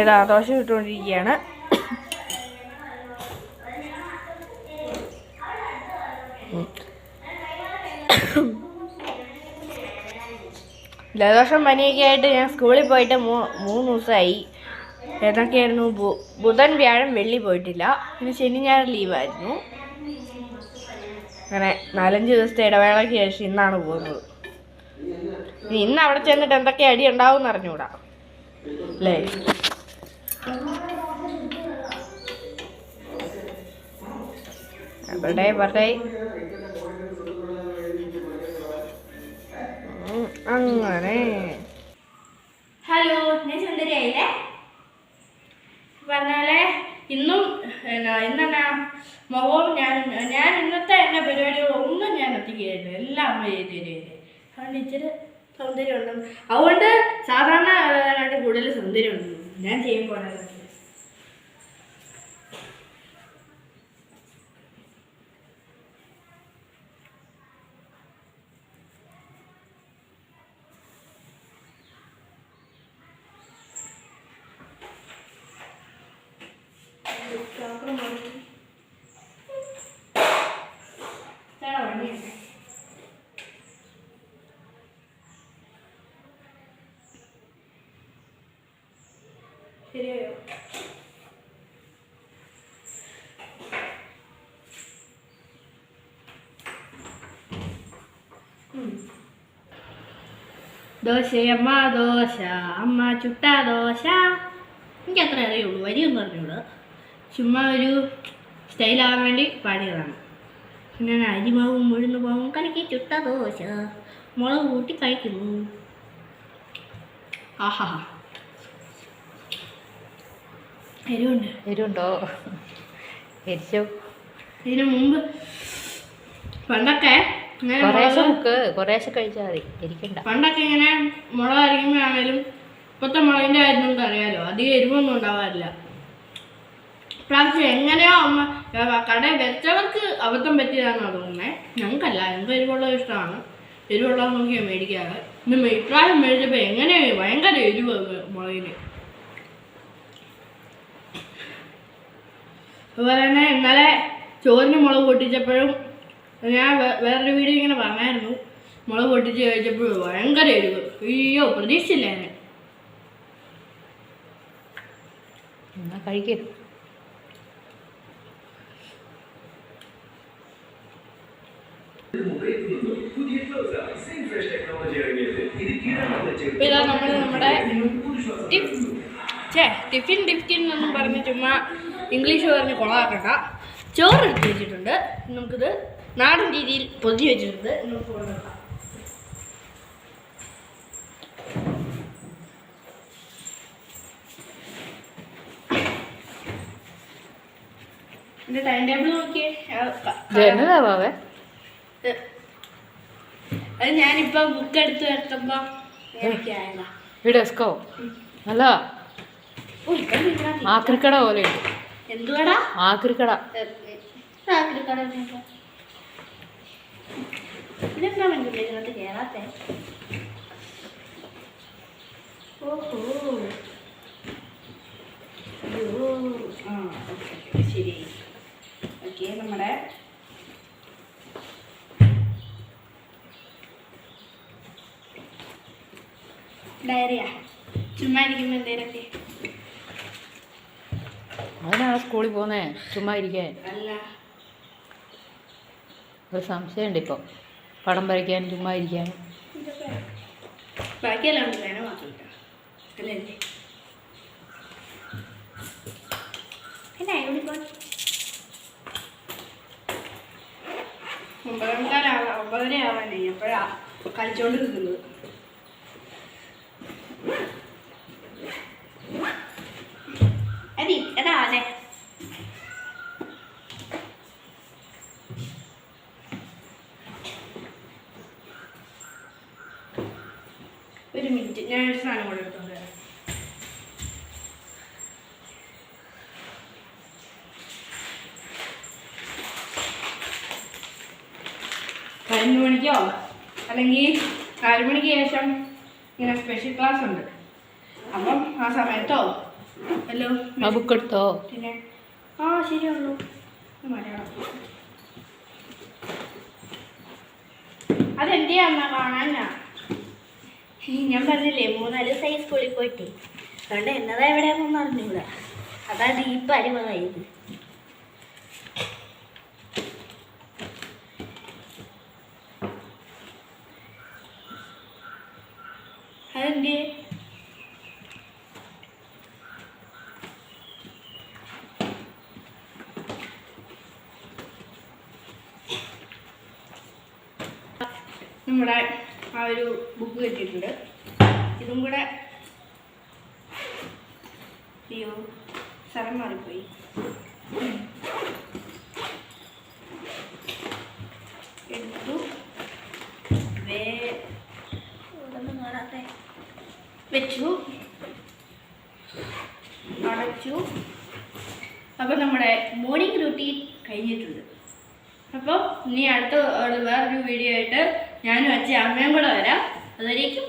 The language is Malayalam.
ഇതാ ദോശ ഇട്ടുകൊണ്ടിരിക്കുകയാണ്. ജലദോഷം പനിയൊക്കെ ആയിട്ട് ഞാൻ സ്കൂളിൽ പോയിട്ട് 3 ദിവസമായി. ഏതൊക്കെയായിരുന്നു? ബുധൻ, വ്യാഴം, വെള്ളി പോയിട്ടില്ല. പിന്നെ ശനി, ഞായർ ലീവായിരുന്നു. അങ്ങനെ 4-5 ദിവസത്തെ ഇടവേളയ്ക്ക് ശേഷം ഇന്നാണ് പോകുന്നത്. ഇന്ന് അവിടെ ചെന്നിട്ട് എന്തൊക്കെ അടി ഉണ്ടാവും അറിഞ്ഞൂടാ അല്ലേ? അവിടെ അങ്ങനെ. ഹലോ, ഞാൻ സുന്ദരിയായില്ലേ? പറഞ്ഞാലേ ഇന്നും ഇന്നെന്നാ മുഖവും ഞാൻ ഇന്നത്തെ എൻ്റെ പരിപാടികളൊന്നും ഞാൻ ഒറ്റയ്ക്കായിരുന്നു. എല്ലാം അമ്മ ചെയ്ത് തരുന്നത്. അതുകൊണ്ട് ഇച്ചിരി സൗന്ദര്യം ഉണ്ടെന്ന്. അതുകൊണ്ട് സാധാരണ കൂടുതൽ സൗന്ദര്യം ഉണ്ട് ഞാൻ ചെയ്യുമ്പോൾ. ശരിയോ? ദോശയമ്മ ദോശ, അമ്മ ചുട്ട ദോശ. എനിക്ക് അത്ര അറിയുള്ളൂ, വരിയൊന്നും അറിഞ്ഞൂട. ചുമ്മാ ഒരു സ്റ്റൈലാകാൻ വേണ്ടി പാടിയതാണ്. പിന്നെ അരിമാവും ഉഴുന്ന് മാവും കലക്കി ചുട്ട ദോശ, മുളക് കൂട്ടി കഴിക്കുന്നു. ആഹാ, എരിവുണ്ടോ? എരിച്ചോ? ഇതിനു മുമ്പ് പണ്ടൊക്കെ കുറേശ്ശെ കഴിച്ചാൽ മതി, എരിക്കണ്ട. പണ്ടൊക്കെ ഇങ്ങനെ മുളക് അരിക്കുമ്പോഴാണേലും ഇപ്പോഴത്തെ മുളകിൻ്റെ കാര്യം നമുക്ക് അറിയാലോ, അധികം എരിവൊന്നും ഉണ്ടാവാറില്ല. പ്രാവശ്യം എങ്ങനെയോ അമ്മ കടയിൽ വെച്ചവർക്ക് അബദ്ധം പറ്റിയതാണെന്നാണ് തോന്നുന്നത്. ഞങ്ങൾക്കല്ല, ഞങ്ങൾക്ക് എരിവുള്ളത് ഇഷ്ടമാണ്. എരിവുള്ളത് നോക്കിയാൽ മേടിക്കാറ്. ഇന്ന് ഇപ്രാവശ്യം മേടിച്ചപ്പോൾ എങ്ങനെയോ ഭയങ്കര എരിവ് മുളകിന്. അതുപോലെ തന്നെ ഇന്നലെ ചോറിന് മുളക് പൊട്ടിച്ചപ്പോഴും ഞാൻ വേറൊരു വീഡിയോ ഇങ്ങനെ പറഞ്ഞായിരുന്നു. മുളക് പൊട്ടിച്ച് കഴിച്ചപ്പോഴും ഭയങ്കര എരിവ്. അയ്യോ, പ്രതീക്ഷിച്ചില്ല ഞാൻ. എന്നാ കഴിക്കും. ഇതാ നമ്മുടെ ടിഫിൻ എന്നും പറഞ്ഞ് ചുമ്മാ ഇംഗ്ലീഷ് പറഞ്ഞ് കൊളാക്കണ്ട. ചോറ് എടുത്ത് വെച്ചിട്ടുണ്ട്. നമുക്കിത് നാടൻ രീതിയിൽ പൊതി വെച്ചിട്ടുണ്ട്. നമുക്ക് കൊണ്ടുവരാം. എൻ്റെ ടൈം ടേബിൾ നോക്കിയേ. അത് ഞാനിപ്പോ ബുക്ക് എടുത്ത് വെക്കുമ്പോ അല്ല ആക്രിക്കട പോലെ എന്തുവാടാ ആക്രിക്കട? ഇതെന്താ ഇതിനകത്ത് കേറാത്തെ? ഓഹോ, ശരി. ഓക്കെ, നമ്മുടെ ഡയറിയാ. ചുമ്മാ ഇരിക്കുമ്പോ എന്തേലൊക്കെ. അതിനാണ് സ്കൂളിൽ പോകുന്നേ, ചുമ്മാ ഇരിക്കാൻ? അല്ല, ഒരു സംശയമുണ്ട് ഇപ്പോൾ. പടം വരയ്ക്കാനും ചുമ്മാ ഇരിക്കാനും. ബാക്കിയെല്ലാം ഉണ്ട്, വേണം മാത്രം അല്ലേ? പിന്നെ 9:30 ആവാനായി. എപ്പോഴാ കളിച്ചോണ്ടിരിക്കുന്നത്? എടാ അതെ, ഒരു മിനിറ്റ്, ഞാനൊരു സാധനം കൂടെ എടുത്തോണ്ട് വരാം. പതിനൊന്ന് മണിക്കോ അല്ലെങ്കിൽ 4 മണിക്ക് ശേഷം ഇങ്ങനെ സ്പെഷ്യൽ ക്ലാസ് ഉണ്ട്. അപ്പം ആ സമയത്തോ ഹലോ ആ ബുക്ക് എടുത്തോ? പിന്നെ ആ ശരിയാണല്ലോ മലയാളം. അതെന്തിയാന്നാ കാണാനാ? ഞാൻ പറഞ്ഞില്ലേ 3-4 ദിവസമായി സ്കൂളിൽ പോയിട്ട്, അതുകൊണ്ട് എന്നതാ എവിടെയാണെന്നൊന്നും അറിഞ്ഞൂടാ. അതാ ഡീപ്പ് അരിവായത്. അതെന്ത് നമ്മുടെ ആ ഒരു ബുക്ക് കിട്ടിയിട്ടുണ്ട്. ഇതും കൂടെ അയ്യോ സ്ഥലം മാറിപ്പോയി. എടുത്തു കാണാതെ വെച്ചു, അടച്ചു. അപ്പോൾ നമ്മുടെ മോർണിംഗ് റൂട്ടീൻ കഴിഞ്ഞിട്ടുണ്ട്. അപ്പോൾ ഇനി അടുത്ത വേറൊരു വീഡിയോ ആയിട്ട് ഞാനും അച്ഛൻ അമ്മയും കൂടെ വരാം. അതുവരേക്കും